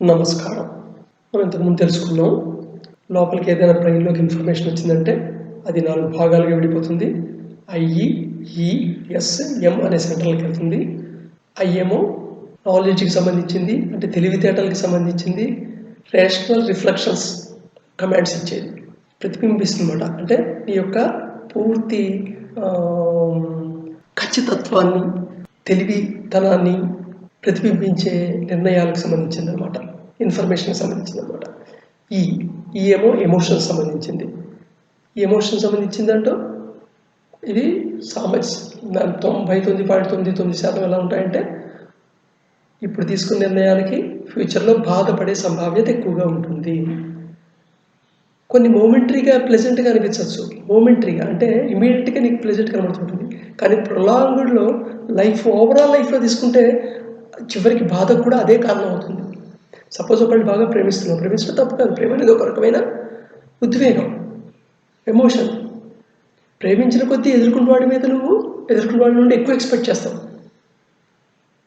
నమస్కారం. మనం ఇంతకుముందు తెలుసుకున్నాం. లోపలికి ఏదైనా బ్రెయిన్‌లోకి ఇన్ఫర్మేషన్ వచ్చిందంటే అది 4 భాగాలుగా విడిపోతుంది. ఐ, ఈ, ఎస్, ఎం అనే సెంటర్‌లకి వెళ్తుంది. ఐ ఏమో నాలెడ్జ్‌కి సంబంధించింది, అంటే తెలివితేటలకి సంబంధించింది. రేషనల్ రిఫ్లెక్షన్స్ కమాండ్స్ ఇచ్చేది, ప్రతిబింబిస్తుందన్నమాట. అంటే నీ యొక్క పూర్తి ఖచ్చితత్వాన్ని, తెలివితనాన్ని ప్రతిబింబించే నిర్ణయాలకు సంబంధించిందనమాట, ఇన్ఫర్మేషన్కి సంబంధించిందనమాట. ఈ ఏమో ఎమోషన్స్ సంబంధించింది. ఈ ఎమోషన్ సంబంధించిందంటూ ఇది 99.99% ఎలా ఉంటాయంటే ఇప్పుడు తీసుకున్న నిర్ణయాలకి ఫ్యూచర్లో బాధపడే సంభావ్యత ఎక్కువగా ఉంటుంది. కొన్ని మోమెంటరీగా ప్లెజెంట్గా అనిపించవచ్చు. మోమెంటరీగా అంటే ఇమీడియట్గా నీకు ప్లెజెంట్ కనబడుతుంటుంది. కానీ ప్రొలాంగ్డ్లో లైఫ్, ఓవరాల్ లైఫ్లో తీసుకుంటే చివరికి బాధకు కూడా అదే కారణం అవుతుంది. సపోజ్ ఒకళ్ళు బాగా ప్రేమించడం తప్పు కాదు. ప్రేమ అనేది ఒక రకమైన ఉద్వేగం, ఎమోషన్. ప్రేమించిన కొద్దీ ఎదుర్కొన్న వాడి నుండి ఎక్కువ ఎక్స్పెక్ట్ చేస్తావు.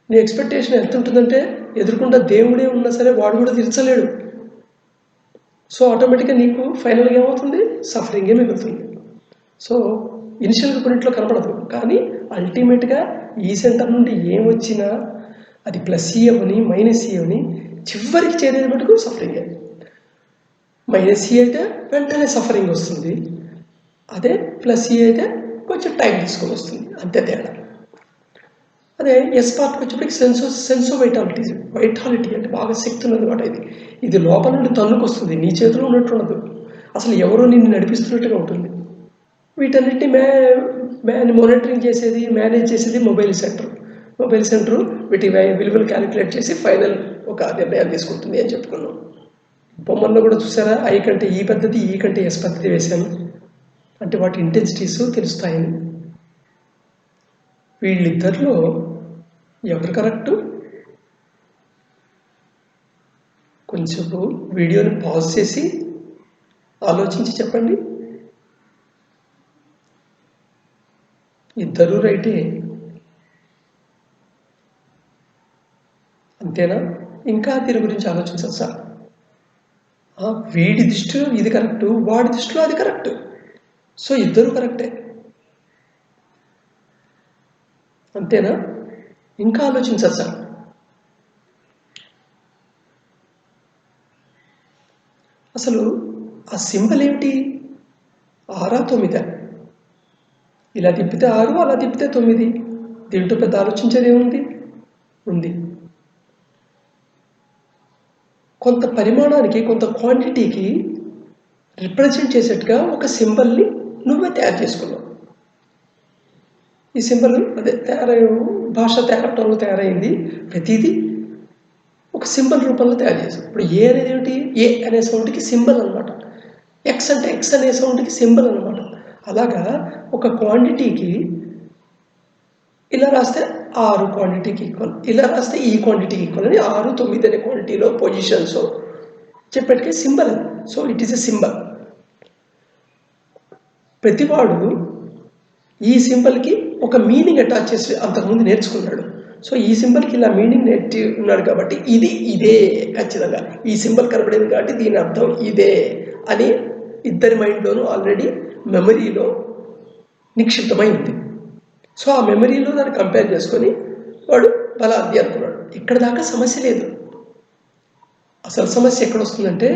నీ ఎక్స్పెక్టేషన్ ఎంత ఉంటుందంటే ఎదుర్కొంటే దేవుడే ఉన్నా సరే వాడు కూడా తీర్చలేడు. సో ఆటోమేటిక్గా నీకు ఫైనల్గా ఏమవుతుంది? సఫరింగే మిగులుతుంది. సో ఇనిషియల్గా కొన్నింటిలో కనపడదు, కానీ అల్టిమేట్గా ఈ సెంటర్ నుండి ఏమొచ్చినా అది +E అవని -E అవని చివరికి చేరేది మటుకు సఫరింగే. -E అయితే వెంటనే సఫరింగ్ వస్తుంది, అదే +E అయితే కొంచెం టైం తీసుకొని వస్తుంది, అంతే తేడా. అదే ఎస్ పార్ట్కి వచ్చేప్పటికి సెన్సో వైటాలిటీ అంటే బాగా శక్తి ఉన్నదన్నమాట. ఇది లోపల నుండి తన్నుకు వస్తుంది, నీ చేతిలో ఉన్నట్టు ఉండదు, అసలు ఎవరో నిన్ను నడిపిస్తున్నట్టుగా ఉంటుంది. వీటన్నిటిని మానిటరింగ్ చేసేది, మేనేజ్ చేసేది మొబైల్ సెంటర్ వీటి విలువలు క్యాలిక్యులేట్ చేసి ఫైనల్ ఒక నిర్ణయాలు తీసుకుంటుంది అని చెప్పుకున్నాం. బొమ్మల్లో కూడా చూసారా, ఐ కంటే ఈ పద్ధతి, ఈ కంటే ఎస్ పద్ధతి వేశాను అంటే వాటి ఇంటెన్సిటీస్ తెలుస్తాయని. వీళ్ళిద్దరిలో ఎవరు కరెక్టు? కొంచెం వీడియోని పాజ్ చేసి ఆలోచించి చెప్పండి. ఇద్దరూ రైటే, అంతేనా? ఇంకా దీని గురించి ఆలోచించాలి సార్. వీడి దృష్టిలో ఇది కరెక్టు, వాడి దృష్టిలో అది కరెక్టు. సో ఇద్దరు కరెక్టే, అంతేనా? ఇంకా ఆలోచించాలి సార్. అసలు ఆ సింబల్ ఏమిటి? 6 9? ఇలా తిప్పితే 6, అలా తిప్పితే 9. దీంట్లో పెద్ద ఆలోచించేది ఏముంది? ఉంది. కొంత పరిమాణానికి, కొంత క్వాంటిటీకి రిప్రజెంట్ చేసేట్టుగా ఒక సింబల్ని నువ్వే తయారు చేసుకున్నావు. ఈ సింబల్ అదే భాష తయారవటంలో తయారైంది. ప్రతిదీ ఒక సింబల్ రూపంలో తయారు చేసాం. ఇప్పుడు ఏ అనేది ఏమిటి? ఏ అనే సౌండ్కి సింబల్ అనమాట. ఎక్స్ అంటే ఎక్స్ అనే సౌండ్కి సింబల్ అనమాట. అలాగా ఒక క్వాంటిటీకి ఇలా రాస్తే 6 క్వాంటిటీకి ఈక్వల్, ఇలా రాస్తే ఈ క్వాంటిటీకి ఈక్వల్ అని 6 9 అనే క్వాంటిటీలో పొజిషన్స్ చెప్పేటికి సింబల్ అది. So it is a symbol. ప్రతివాడు ఈ సింబల్కి ఒక మీనింగ్ అటాచ్ చేసి అంతకుముందు నేర్చుకున్నాడు. సో ఈ సింబల్కి ఇలా మీనింగ్ నేర్చి ఉన్నాడు కాబట్టి ఇదే ఖచ్చితంగా ఈ సింబల్ కనబడింది కాబట్టి దీని అర్థం ఇదే అని ఇద్దరి మైండ్లోనూ ఆల్రెడీ మెమరీలో నిక్షిప్తమై ఉంది. సో ఆ మెమరీలో దాన్ని కంపేర్ చేసుకొని వాడు బలా అది అనుకున్నాడు. ఇక్కడ దాకా సమస్య లేదు. అసలు సమస్య ఎక్కడ వస్తుందంటే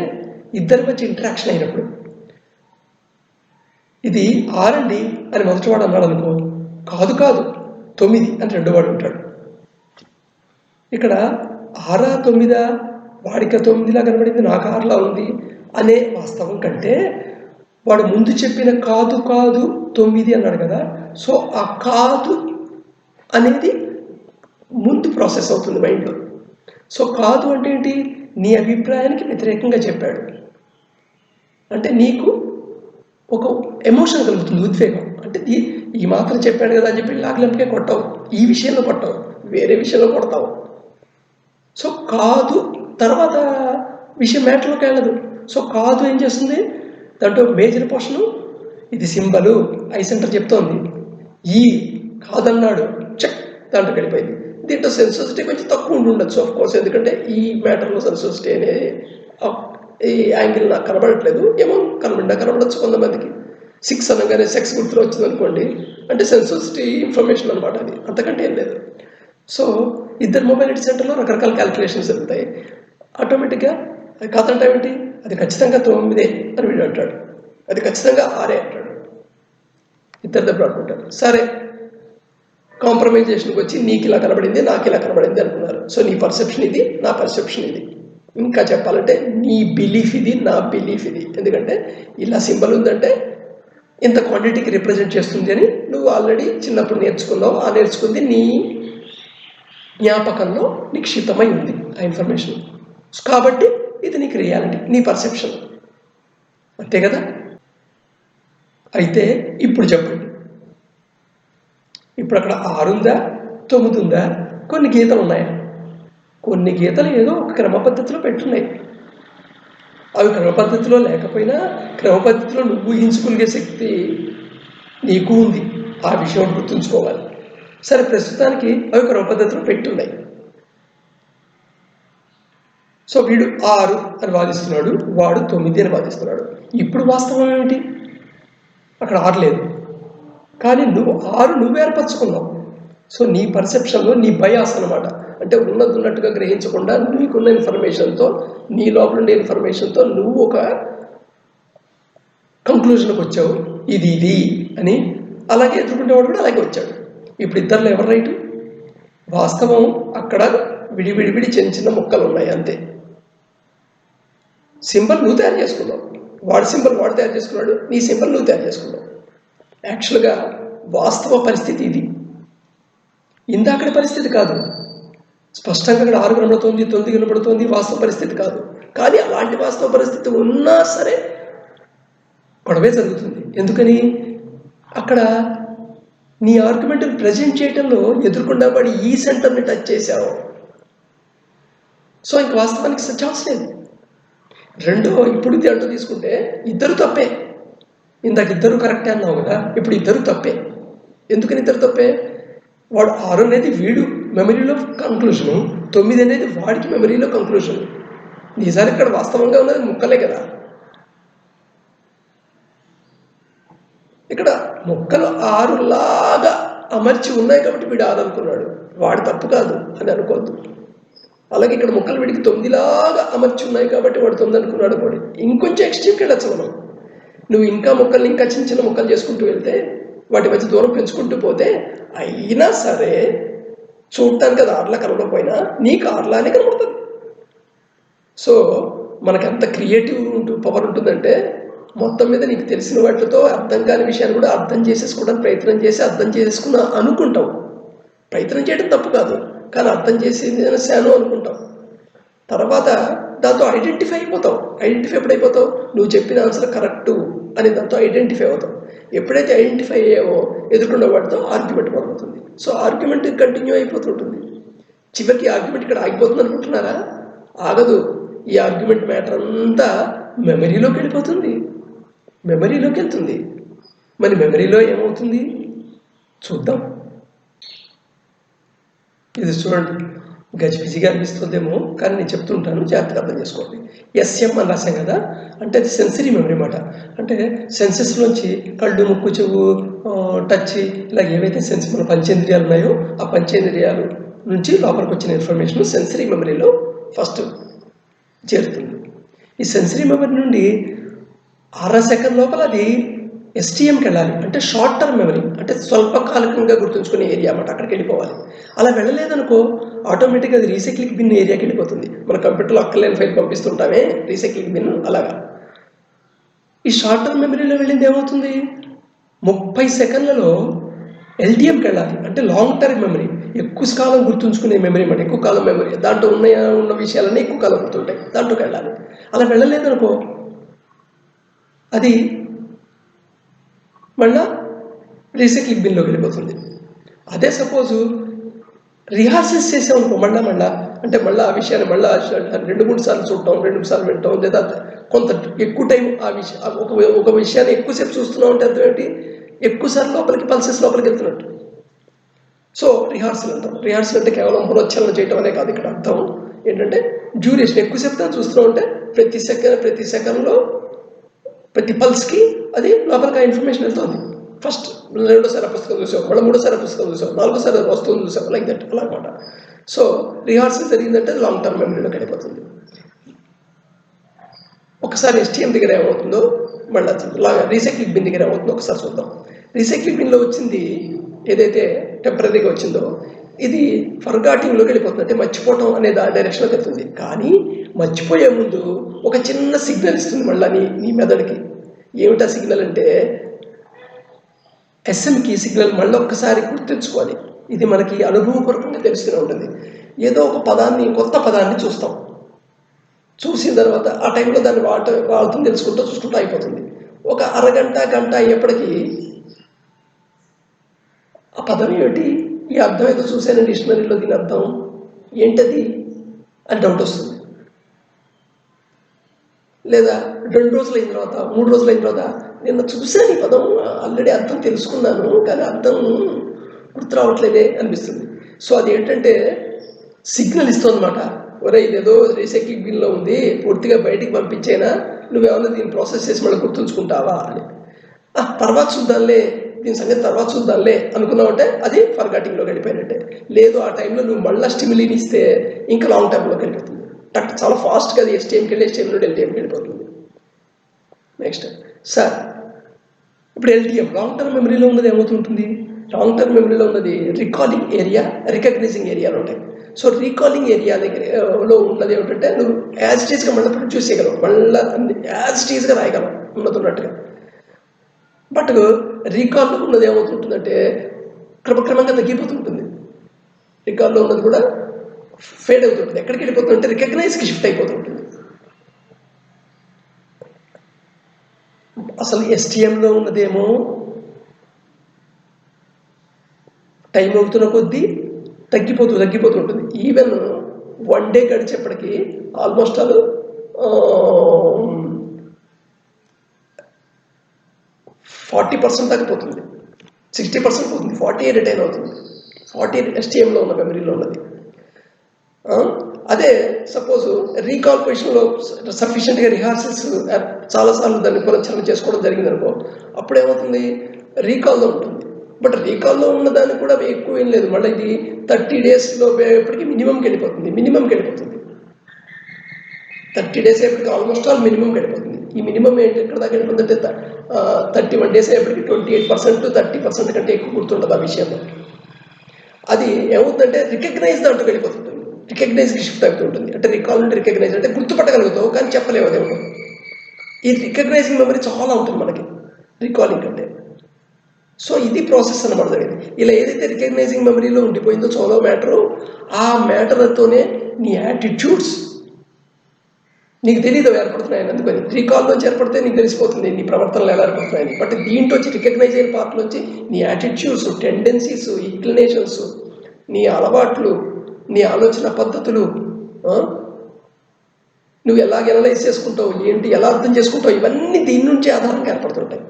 ఇద్దరి మధ్య ఇంటరాక్షన్ అయినప్పుడు. ఇది 6 అండి అని మొదటివాడు అన్నాడు అనుకో, కాదు 9 అని రెండోవాడు ఉంటాడు. ఇక్కడ 6 9 వాడికి 9లా కనబడింది, నాకు 6లా ఉంది అనే వాస్తవం కంటే వాడు ముందు చెప్పిన కాదు 9 అన్నాడు కదా. సో ఆ కాదు అనేది ముందు ప్రాసెస్ అవుతుంది మైండ్లో. సో కాదు అంటే ఏంటి? నీ అభిప్రాయానికి వ్యతిరేకంగా చెప్పాడు అంటే నీకు ఒక ఎమోషన్ కలుగుతుంది, ఉద్వేగం. అంటే ఈ మాత్రం చెప్పాడు కదా అని చెప్పి లాగలంపకే కొట్టావు, ఈ విషయంలో కొట్టావు, వేరే విషయంలో కొడతావు. సో కాదు తర్వాత విషయం మ్యాటర్లోకి వెళ్ళదు. సో కాదు ఏం చేస్తుంది? దాంట్లో మేజర్ పోర్షను ఇది సింబలు, ఐ సెంటర్ చెప్తోంది. ఈ కాదన్నాడు, చెక్ దాంట్లోకి వెళ్ళిపోయింది. దీంట్లో సెన్సిటివిటీ కొంచెం తక్కువ ఉండొచ్చు ఆఫ్ కోర్స్, ఎందుకంటే ఈ మ్యాటర్లో సెన్సిటివిటీ అనేది ఈ యాంగిల్ నాకు కనబడట్లేదు, ఏమో కనబడచ్చు కొంతమందికి. 6 అనగానే సెక్స్ గుర్తులో వచ్చింది అనుకోండి, అంటే సెన్సిటివిటీ ఇన్ఫర్మేషన్ అనమాట, అది అంతకంటే ఏం లేదు. సో ఇద్దరు మొబైలిటీ సెంటర్లో రకరకాల క్యాలిక్యులేషన్స్ జరుగుతాయి. ఆటోమేటిక్గా అది కాదంటే ఏమిటి, అది ఖచ్చితంగా 9 అని వీడు అంటాడు, అది ఖచ్చితంగా 6 అంటాడు. ఇద్దరు దెబ్బ ఆడుకుంటారు. సరే, కాంప్రమైజేషన్కి వచ్చి నీకు ఇలా కనబడింది, నాకు ఇలా కనబడింది అనుకున్నారు. సో నీ పర్సెప్షన్ ఇది, నా పర్సెప్షన్ ఇది. ఇంకా చెప్పాలంటే నీ బిలీఫ్ ఇది, నా బిలీఫ్ ఇది. ఎందుకంటే ఇలా సింబల్ ఉందంటే ఇంత క్వాంటిటీకి రిప్రజెంట్ చేస్తుంది అని నువ్వు ఆల్రెడీ చిన్నప్పుడు నేర్చుకున్నావు. ఆ నేర్చుకుంది నీ జ్ఞాపకంలో నిక్షిప్తమై ఉంది ఆ ఇన్ఫర్మేషన్. కాబట్టి ఇది నీకు రియాలిటీ, నీ పర్సెప్షన్, అంతే కదా. అయితే ఇప్పుడు చెప్పండి, ఇప్పుడు అక్కడ 6 ఉందా 9 ఉందా? కొన్ని గీతలు ఉన్నాయా? కొన్ని గీతలు ఏదో ఒక క్రమ పద్ధతిలో పెట్టున్నాయి. అవి క్రమ పద్ధతిలో లేకపోయినా క్రమ పద్ధతిలో నువ్వు ఊహించుకునే శక్తి నీకు ఉంది. ఆ విషయం గుర్తుంచుకోవాలి. సరే, ప్రస్తుతానికి అవి క్రమ పద్ధతిలో పెట్టున్నాయి. సో వీడు 6 అని వాదిస్తున్నాడు, వాడు 9 అని వాదిస్తున్నాడు. ఇప్పుడు వాస్తవం ఏమిటి? అక్కడ 6 లేదు, కానీ నువ్వు 6 నువ్వు ఏర్పరచుకున్నావు. సో నీ పర్సెప్షన్లో నీ బయాస్ అనమాట, అంటే ఉన్నట్టుగా గ్రహించకుండా నీకున్న ఇన్ఫర్మేషన్తో, నీ లోపల ఉండే ఇన్ఫర్మేషన్తో నువ్వు ఒక కంక్లూజన్కి వచ్చావు, ఇది అని. అలాగే ఎదుర్కొనేవాడు కూడా అలాగే వచ్చాడు. ఇప్పుడు ఇద్దరిలో ఎవరు రైటు? వాస్తవం అక్కడ విడి చిన్న ముక్కలు ఉన్నాయి, అంతే. సింబల్ నువ్వు తయారు చేసుకున్నావు, వాడి సింబల్ వాడు తయారు చేసుకున్నాడు, నీ సింబల్ నువ్వు తయారు చేసుకున్నావు. యాక్చువల్గా వాస్తవ పరిస్థితి ఇది, ఇందాకటి పరిస్థితి కాదు. స్పష్టంగా అక్కడ 6 కనబడుతోంది, 9 కనబడుతోంది, వాస్తవ పరిస్థితి కాదు. కానీ అలాంటి వాస్తవ పరిస్థితి ఉన్నా సరే గొడవే జరుగుతుంది. ఎందుకని? అక్కడ నీ ఆర్గ్యుమెంట్ని ప్రజెంట్ చేయడంలో ఎదుర్కొన్న వాడి ఈ సెంటర్ని టచ్ చేశావు. సో ఇంక వాస్తవానికి ఛాన్స్ లేదు. రెండో, ఇప్పుడు ఇది అంటూ తీసుకుంటే ఇద్దరు తప్పే. ఇందాక ఇద్దరు కరెక్టే అన్నావు కదా, ఇప్పుడు ఇద్దరు తప్పే. ఎందుకని ఇద్దరు తప్పే? వాడు 6 అనేది వీడు మెమరీలో కంక్లూషను, 9 అనేది వాడికి మెమరీలో కంక్లూషను. నిజానికి ఇక్కడ వాస్తవంగా ఉన్నది ముక్కలే కదా. ఇక్కడ ముక్కలు 6 లాగా అమర్చి ఉన్నాయి కాబట్టి వీడు 6 అనుకున్నాడు. వాడు తప్పు కాదు అని అనుకోవద్దు. అలాగే ఇక్కడ ముక్కలు వీడికి 9 లాగా అమర్చి ఉన్నాయి కాబట్టి వాడు 9 అనుకున్నాడు. వాడు ఇంకొంచెం ఎక్స్ట్రీమ్కి వెళ్ళచ్చు మనం. నువ్వు ఇంకా ముక్కల్ని ఇంకా చిన్న ముక్కలు చేసుకుంటూ వెళ్తే, వాటి మధ్య దూరం పెంచుకుంటూ పోతే, అయినా సరే చూడటానికి అది 6లా కనబడకపోయినా నీకు 6లానే కనబడుతుంది. సో మనకు ఎంత క్రియేటివ్ పవర్ ఉంటుందంటే, మొత్తం మీద నీకు తెలిసిన వాటితో అర్థం కాని విషయాన్ని కూడా అర్థం చేసేసుకోవడానికి ప్రయత్నం చేసి అర్థం చేసుకున్నా అనుకుంటాం. ప్రయత్నం చేయడం తప్పు కాదు, కానీ అర్థం చేసేసాను అనుకుంటాం. తర్వాత దాంతో ఐడెంటిఫై అయిపోతావు. ఐడెంటిఫై ఎప్పుడైపోతావు? నువ్వు చెప్పిన ఆన్సర్ కరెక్టు అని దాంతో ఐడెంటిఫై అవుతావు. ఎప్పుడైతే ఐడెంటిఫై అయ్యావో ఎదుర్కొన్న వాటితో ఆర్గ్యుమెంట్ మొదలవుతుంది. సో ఆర్గ్యుమెంట్ కంటిన్యూ అయిపోతుంటుంది. చివరికి ఆర్గ్యుమెంట్ ఇక్కడ ఆగిపోతుంది అనుకుంటున్నారా? ఆగదు. ఈ ఆర్గ్యుమెంట్ మ్యాటర్ అంతా మెమరీలోకి వెళ్ళిపోతుంది, మెమరీలోకి వెళ్తుంది. మరి మెమరీలో ఏమవుతుంది చూద్దాం. ఇది చూడండి, గజిబిజిగా అనిపిస్తుందేమో, కానీ నేను చెప్తుంటాను, జాగ్రత్తగా అర్థం చేసుకోండి. ఎస్ఎం అని రాసాం కదా, అంటే అది సెన్సరీ మెమరీ అన్నమాట. అంటే సెన్సెస్లోంచి కళ్ళు, ముక్కు, చెవు, టచ్, ఇలా ఏవైతే మన పంచేంద్రియాలు ఉన్నాయో ఆ పంచేంద్రియాలు నుంచి లోపలికి వచ్చిన ఇన్ఫర్మేషన్ సెన్సరీ మెమరీలో ఫస్ట్ చేరుతుంది. ఈ సెన్సరీ మెమరీ నుండి 6 సెకండ్ లోపల అది ఎస్టీఎంకి వెళ్ళాలి. అంటే షార్ట్ టర్మ్ మెమరీ, అంటే స్వల్పకాలికంగా గుర్తుంచుకునే ఏరియా అన్నమాట. అక్కడికి వెళ్ళిపోవాలి. అలా వెళ్ళలేదనుకో ఆటోమేటిక్గా అది రీసైక్లింగ్ బిన్ ఏరియాకి వెళ్ళిపోతుంది. మన కంప్యూటర్లో అక్కర్లేని ఫైల్ పంపిస్తుంటామే, రీసైక్లింగ్ బిన్ అలాగా. ఈ షార్ట్ టర్మ్ మెమరీలో వెళ్ళింది ఏమవుతుంది? 30 సెకండ్లలో ఎల్టీఎంకి వెళ్ళాలి. అంటే లాంగ్ టర్మ్ మెమరీ, ఎక్కువ కాలం గుర్తుంచుకునే మెమరీ అన్నమాట. ఎక్కువ కాలం మెమరీ, దాంట్లో ఉన్న విషయాలన్నీ ఎక్కువ కాలం గుర్తుంటాయి, దాంట్లోకి వెళ్ళాలి. అలా వెళ్ళలేదనుకో అది మళ్ళా రీసైక్లింగ్ బిన్లోకి వెళ్ళిపోతుంది. అదే సపోజు రిహార్సల్స్ చేసామనుకో మళ్ళా అంటే మళ్ళీ ఆ విషయాన్ని మళ్ళీ 2-3 సార్లు చూడటం, 2 సార్లు వినటం, లేదా కొంత ఎక్కువ టైం ఒక విషయాన్ని ఎక్కువసేపు చూస్తున్నాం అంటే అర్థం ఏంటి? ఎక్కువ సార్లు పల్సెస్ లోపలికి వెళ్తున్నట్టు. సో రిహార్సల్ అంటాం. రిహార్సల్ అంటే కేవలం పునశ్చరణ చేయటం అనే కాదు. ఇక్కడ అర్థం ఏంటంటే డ్యూరేషన్ ఎక్కువసేపు దాన్ని చూస్తూ ఉంటే ప్రతి సెకండ్లో ప్రతి పల్స్కి అది లోపలికి ఆ ఇన్ఫర్మేషన్ వెళ్తుంది. ఫస్ట్ రెండోసారి పుస్తకం చూసావు, మళ్ళీ మూడోసారి పుస్తకం చూసావు, నాలుగోసారి వస్తువులు చూసావు, లైక్ దట్ అలా అనమాట. సో రిహార్సల్ జరిగిందంటే లాంగ్ టర్మ్ మెమరీలోకి వెళ్ళిపోతుంది. ఒకసారి ఎస్టీఎం దగ్గర ఏమవుతుందో మళ్ళీ రీసైక్లింగ్ బిన్ దగ్గర ఏమవుతుందో ఒకసారి చూద్దాం. రీసైక్లింగ్ బిన్లో వచ్చింది ఏదైతే టెంపరీగా వచ్చిందో ఇది ఫర్గాటింగ్లోకి వెళ్ళిపోతుంది, అంటే మర్చిపోవటం అనే డైరెక్షన్లోకి వెళ్తుంది. కానీ మర్చిపోయే ముందు ఒక చిన్న సిగ్నల్ ఇస్తుంది మళ్ళీ నీ మెదడుకి. ఏమిటా సిగ్నల్ అంటే ఎస్ఎంకి సిగ్నల్ మళ్ళీ ఒక్కసారి గుర్తుంచుకోవాలి. ఇది మనకి అనుభవపూర్వకంగా తెలుస్తూనే ఉంటుంది. ఏదో ఒక కొత్త పదాన్ని చూస్తాం, చూసిన తర్వాత ఆ టైంలో దాన్ని వాడుతుంది చూసుకుంటూ అయిపోతుంది. ఒక అరగంట గంట అయ్యేప్పటికీ ఆ పదం ఏమిటి, ఈ అర్థం ఏదో చూశాను డిక్షనరీలో, దీని అర్థం ఏంటది అని డౌట్ వస్తుంది. లేదా 2 రోజులు అయిన తర్వాత 3 రోజులు అయిన తర్వాత నిన్న చూశాను ఈ పదం, ఆల్రెడీ అర్థం తెలుసుకున్నాను కానీ అర్థం గుర్తు రావట్లేదే అనిపిస్తుంది. సో అది ఏంటంటే సిగ్నల్ ఇస్తుందన్నమాట. ఒరే ఇదేదో రీసైక్లింగ్ బిన్లో ఉంది, పూర్తిగా బయటికి పంపించేనా, నువ్వేమన్నా దీన్ని ప్రాసెస్ చేసి మళ్ళీ గుర్తుంచుకుంటావా అని. తర్వాత చూద్దాంలే, దీని సంగతి తర్వాత చూద్దాంలే అనుకున్నావంటే అది ఫర్గాటింగ్లోకి వెళ్ళిపోయినట్టే. లేదు ఆ టైంలో నువ్వు మళ్ళీ స్టిమ్యులీని ఇస్తే ఇంకా లాంగ్ టర్మ్లోకి వెళ్ళిపోతుంది. చాలా ఫాస్ట్గా అది ఎస్టీఎంకి వెళ్ళి ఎస్టీఎం నుండి ఎల్టీఎంకి వెళ్ళిపోతుంది. నెక్స్ట్ సార్ ఇప్పుడు ఎల్టీఎం లాంగ్ టర్మ్ మెమరీలో ఉన్నది ఏమవుతుంటుంది, లాంగ్ టర్మ్ మెమరీలో ఉన్నది రికాలింగ్ ఏరియా, రికగ్నైజింగ్ ఏరియాలు ఉంటాయి. సో రీకాలింగ్ ఏరియా దగ్గరలో ఉన్నది ఏమిటంటే నువ్వు యాజ్ ఇట్ ఈస్గా మళ్ళీ ప్రొడ్యూస్ చేయగలవు, మళ్ళీ యాజ్ ఇట్ ఈస్గా రాయగలవు ఉన్నట్టుగా. బట్ రీకాల్లో ఉన్నది ఏమవుతుంటుందంటే క్రమక్రమంగా తగ్గిపోతుంటుంది. రీకాల్లో ఉన్నది కూడా ఫేడ్ అవుతుంటుంది. ఎక్కడికి వెళ్ళిపోతుందంటే రికగ్నైజ్కి షిఫ్ట్ అయిపోతుంటుంది. అసలు ఎస్టీఎంలో ఉన్నదేమో టైం అవుతున్న కొద్దీ తగ్గిపోతూ ఉంటుంది. ఈవెన్ 1 డే గడిచేప్పటికీ ఆల్మోస్ట్ ఆల్ 40% దాకా పోతుంది, 60% పోతుంది, 40 రిటైన్ అవుతుంది. 40 ఎస్టీఎంలో ఉన్న మెమరీలో ఉన్నది. అదే సపోజ్ రీకాల్ పొజిషన్లో సఫిషియెంట్గా రిహార్సల్స్ చాలాసార్లు దాన్ని పునశ్చరణ చేసుకోవడం జరిగింది అనుకో, అప్పుడు ఏమవుతుంది రీకాల్లో ఉంటుంది. బట్ రీకాల్లో ఉన్న దానికి కూడా ఎక్కువ ఏం లేదు, మళ్ళీ ఇది 30 డేస్లో ఎప్పటికీ మినిమంకి వెళ్ళిపోతుంది. 30 డేస్ ఎప్పటికీ ఆల్మోస్ట్ ఆల్ మినిమంకి వెళ్ళిపోతుంది. ఈ మినిమం ఏంటి ఎక్కడ దాకా వెళ్ళిపోతుందంటే 31 డేస్ ఎప్పటికీ 28%, 30% కంటే ఎక్కువ గుర్తుంటుంది ఆ విషయంలో. అది ఏమవుతుందంటే రికగ్నైజ్ దాంట్లో వెళ్ళిపోతుంది, రికగ్నైజ్కి షిఫ్ట్ అవుతుంటుంది. అంటే రికాల్ నుండి రికగ్నైజ్ అంటే గుర్తుపట్టగలుగుతావు కానీ చెప్పలేవు అదేమో. ఈ రికగ్నైజింగ్ మెమరీ చాలా ఉంటుంది మనకి రికాలింగ్ అంటే. సో ఇది ప్రాసెస్ అన్నమాట జరిగింది. ఇలా ఏదైతే రికగ్నైజింగ్ మెమరీలో ఉండిపోయిందో చాలా మ్యాటరు, ఆ మ్యాటర్తోనే నీ యాటిట్యూడ్స్ నీకు తెలియదు ఏర్పడుతున్నాయని. అందుకని రీకాల్లోంచి ఏర్పడితే నీకు తెలిసిపోతుంది నీ ప్రవర్తనలు ఎలా ఏర్పడుతున్నాయని. బట్ దీంట్లో వచ్చి రికగ్నైజ్ అయిన పార్ట్లోంచి నీ యాటిట్యూడ్స్, టెండెన్సీస్, ఇంక్లినేషన్స్, నీ అలవాట్లు, నీ ఆలోచన పద్ధతులు, నువ్వు ఎలాగ ఎనలైజ్ చేసుకుంటావు, ఏంటి ఎలా అర్థం చేసుకుంటావు, ఇవన్నీ దీని నుంచి ఆధారంగా ఏర్పడుతుంటాయి.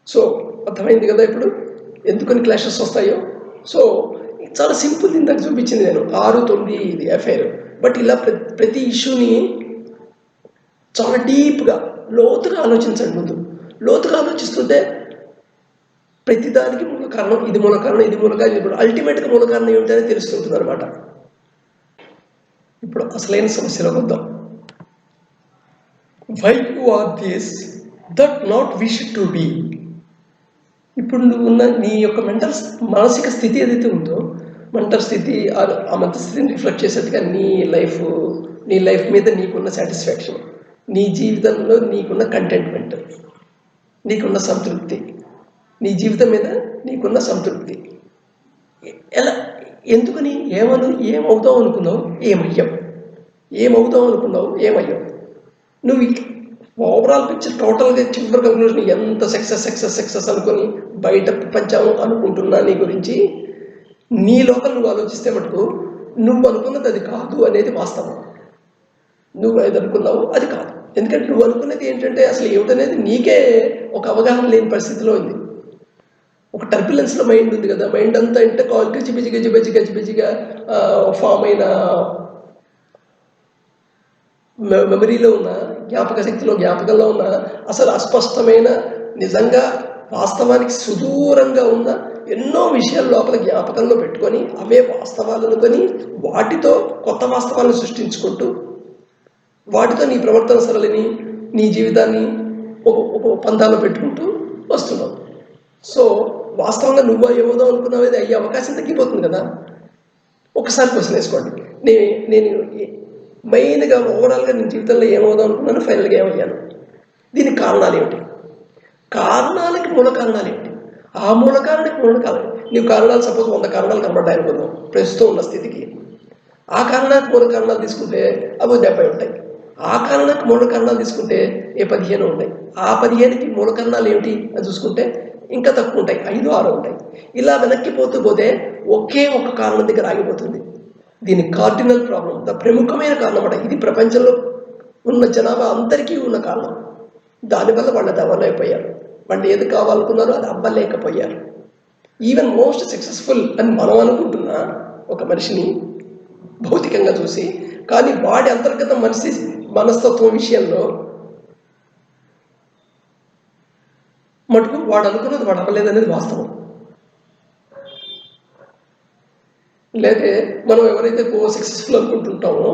సో అర్థమైంది కదా ఇప్పుడు ఎందుకని క్లాషెస్ వస్తాయో. సో చాలా సింపుల్, ఇందాక చూపించింది నేను 6-9 ఇది ఎఫ్ఐఆర్. బట్ ఇలా ప్రతి ఇష్యూని చాలా డీప్గా లోతుగా ఆలోచించండి. ముందు లోతుగా ఆలోచిస్తుంటే ప్రతిదానికి మూల కారణం, ఇది మూల కారణం, ఇది మూల కారణం, ఇప్పుడు అల్టిమేట్గా మూల కారణం ఏమిటనే తెలుస్తుంటుంది అనమాట. ఇప్పుడు అసలైన సమస్యలోకి వద్దాం. Why you are this that not wish to be. ఇప్పుడు నువ్వు ఉన్న నీ యొక్క మానసిక స్థితి ఏదైతే ఉందో, మెంటల్ స్థితి, ఆ మెంటల్ స్థితిని రిఫ్లెక్ట్ చేసేట్టుగా నీ లైఫ్ మీద నీకున్న సాటిస్ఫాక్షన్, నీ జీవితంలో నీకున్న కంటెంట్మెంట్, నీకున్న సంతృప్తి, నీ జీవితం మీద నీకున్న సంతృప్తి ఎలా, ఎందుకని, ఏమవుతావు అనుకున్నావు, ఏమవుతావు అనుకున్నావు, ఏమయ్యావు. నువ్వు ఓవరాల్ పిక్చర్ టోటల్గా చివరి కంక్లూజన్ ఎంత సక్సెస్ అనుకొని బయట ప్రపంచం అనుకుంటున్నా నీ గురించి, నీ లోపల నువ్వు ఆలోచిస్తే మటుకు నువ్వు అనుకున్నది అది కాదు అనేది వాస్తవం. నువ్వు ఏది అనుకున్నావు అది కాదు. ఎందుకంటే నువ్వు అనుకున్నది ఏంటంటే అసలు ఏమిటనేది నీకే ఒక అవగాహన లేని పరిస్థితిలో ఉంది. ఒక టర్బులెన్స్లో మైండ్ ఉంది కదా, మైండ్ అంతా అంటే గజిబిజిగా ఫామ్ అయిన మెమరీలో ఉన్న, జ్ఞాపక శక్తిలో, జ్ఞాపకంలో ఉన్న అసలు అస్పష్టమైన, నిజంగా వాస్తవానికి సుదూరంగా ఉన్న ఎన్నో విషయాలు లోపల జ్ఞాపకంలో పెట్టుకొని అవే వాస్తవాలు అనుకొని వాటితో కొత్త వాస్తవాలను సృష్టించుకుంటూ వాటితో నీ ప్రవర్తన సరళిని, నీ జీవితాన్ని ఒక పందాలో పెట్టుకుంటూ వస్తున్నావు. సో వాస్తవంగా నువ్వు ఏమవుదాం అనుకున్నావు, అది అయ్యే అవకాశం తగ్గిపోతుంది కదా. ఒకసారి క్వశ్చన్ వేసుకోండి, నేను మెయిన్గా ఓవరాల్గా నేను జీవితంలో ఏమవుదాం అనుకున్నాను, ఫైనల్గా ఏమయ్యాను, దీనికి కారణాలు ఏమిటి, కారణాలకి మూల కారణాలు ఏమిటి, ఆ మూల కారణానికి మూల కారణం. నీవు కారణాలు సపోజ్ 100 కారణాలు కనబడ్డాయి అనుకుందాం ప్రస్తుతం ఉన్న స్థితికి. ఆ కారణానికి మూల కారణాలు తీసుకుంటే అవి 70 ఉంటాయి. ఆ కారణానికి మూల కారణాలు తీసుకుంటే 15 ఉంటాయి. ఆ 15కి మూల కారణాలు ఏమిటి అని చూసుకుంటే ఇంకా తక్కువ ఉంటాయి, 5, 6 ఉంటాయి. ఇలా వెనక్కి పోతే ఒకే ఒక కారణం దగ్గర ఆగిపోతుంది. దీని కార్డినల్ ప్రాబ్లం, ప్రముఖమైన కారణం అన్నమాట. ఇది ప్రపంచంలో ఉన్న జనాభా అందరికీ ఉన్న కారణం. దానివల్ల వాళ్ళు అది అవ్వలేకపోయారు. వాళ్ళు ఏది కావాలనుకున్నారో అది అవ్వలేకపోయారు. ఈవెన్ మోస్ట్ సక్సెస్ఫుల్ అని మనం అనుకుంటున్న ఒక మనిషిని భౌతికంగా చూసి, కానీ వాడి అంతర్గత మనస్తత్వం విషయంలో మటుకు వాడు అనుకున్నది వాడు అవ్వలేదనేది వాస్తవం. లేకపోతే మనం ఎవరైతే సక్సెస్ఫుల్ అనుకుంటుంటామో,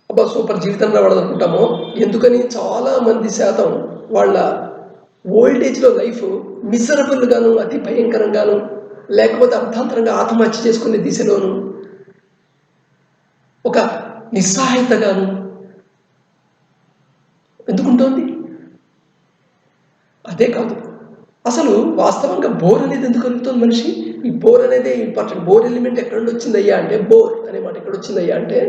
అబ్బా సూపర్ జీవితం రావాలనుకుంటామో, ఎందుకని చాలా మంది శాతం వాళ్ళ ఓల్డేజ్లో లైఫ్ మిజరబుల్గాను, అతి భయంకరంగాను, లేకపోతే అర్థాంతరంగా ఆత్మహత్య చేసుకునే దిశలోను, ఒక నిస్సహాయతగాను ఎందుకుంటోంది? అదే కాదు, అసలు వాస్తవంగా బోర్ అనేది ఎందుకు కలుగుతుంది మనిషి? ఈ బోర్ అనేది ఇంపార్టెంట్. బోర్ ఎలిమెంట్ ఎక్కడ నుండి వచ్చిందయ్యా అంటే, బోర్ అనే మాట ఎక్కడ వచ్చిందయ్యా అంటే,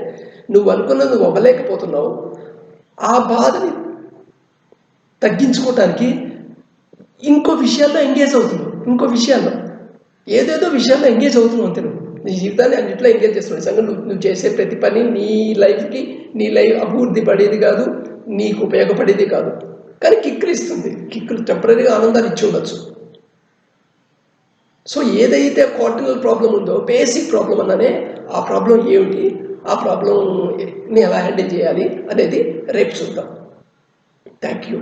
నువ్వు అనుకున్నది నువ్వు అవ్వలేకపోతున్నావు, ఆ బాధని తగ్గించుకోవటానికి ఇంకో విషయాల్లో ఎంగేజ్ అవుతున్నావు. ఏదేదో విషయాల్లో ఎంగేజ్ అవుతున్నావు అంతే. నువ్వు నీ జీవితాన్ని అన్నింటిలో ఎంగేజ్ చేస్తున్నావు. నిజంగా నువ్వు చేసే ప్రతి పని నీ లైఫ్కి, నీ లైఫ్ అభివృద్ధి పడేది కాదు, నీకు ఉపయోగపడేది కాదు. కానీ కిక్కులు ఇస్తుంది. కిక్కులు టెంపరీగా ఆనందాన్ని ఇచ్చి ఉండొచ్చు. సో ఏదైతే కార్డినల్ ప్రాబ్లం ఉందో, బేసిక్ ప్రాబ్లం అన్ననే, ఆ ప్రాబ్లం ఏమిటి, ఆ ప్రాబ్లంని ఎలా హ్యాండిల్ చేయాలి అనేది రేపు చూద్దాం. Thank you.